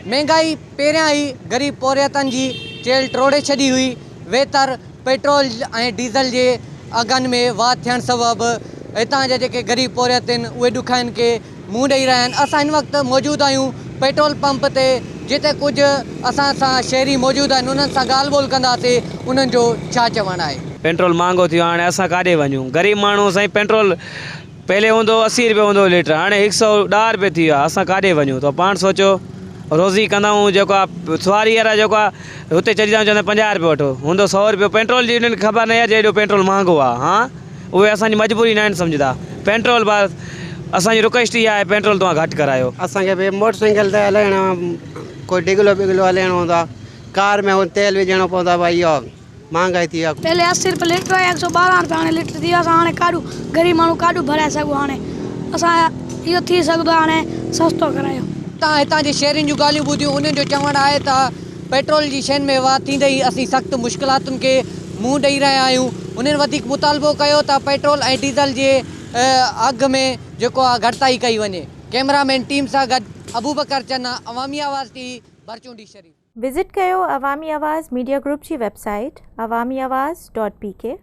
महंगाई पहिरियां ई गरीब पौरियतनि जी चेल टोड़े छॾी हुई। वेतर पेट्रोल ऐं डीज़ल जे अघनि में वाह थियण सबबि हितां जा जेके गरीब पौरियत आहिनि उहे ॾुखियाईनि खे मुंहुं ॾेई रहिया आहिनि। असां हिन वक़्तु मौजूदु आहियूं पेट्रोल पंप ते, जिते कुझु असां सां शहरी मौजूदु आहिनि। उन्हनि सां ॻाल्हि ॿोल कंदासीं उन्हनि जो छा चवणु आहे। पेट्रोल महांगो थियो हाणे असां काॾे वञूं? गरीब माण्हू साईं पेट्रोल पहले हूंदो 80 रुपये हूंदो लीटर, हाणे 110 रुपये थी वियो आहे। असां काॾे वञूं? त पाण सोचो रोज़ी कंदा आहियूं, जेको आहे सवारी वारा जेको आहे हुते चढ़ी था चवंदा 50 रुपये वठो, हूंदो 100 रुपये। पेट्रोल जी उन्हनि खे ख़बर न आहे जे एॾो पेट्रोल महांगो आहे। हाँ, उहे असांजी मजबूरी न आहिनि सम्झंदा। पेट्रोल बस असांजी रिक्वेस्ट इहा आहे, पेट्रोल तव्हां घटि करायो। असांखे बि मोटरसाइकिल ते हलाइणो, कोई डिगलो बिगलो हलाइणो हूंदो, कार में तेल विझणो पवंदो आहे। भाई इहो महंगाई थी आहे। पहले 80 रुपये लीटर है, 112 रुपये हाणे लीटर थी वियो। हाणे काॾू गरीब माण्हू काॾू भराए सघूं? हाणे असां इहो थी सघंदो आहे, हाणे सस्तो करायो। तव्हां हितां जे शहरियुनि जूं ॻाल्हियूं ॿुधियूं, उन्हनि जो चवणु आहे त पेट्रोल जी शयुनि में वाह थींदे ई असीं सख़्तु मुश्किलातुनि खे मुंहुं ॾेई रहिया आहियूं। उन्हनि वधीक मुतालबो कयो त पेट्रोल ऐं डीज़ल जे अघ में जेको आहे घटिताई कई वञे। कैमरामैन टीम सां गॾु अबूबकर चन्ना, अवामी आवाज़ टीवी, बरचूंडी शरीफ। विज़िट कयो अवामी आवाज़ मीडिया ग्रुप जी वेबसाइट awamiawaz.pk।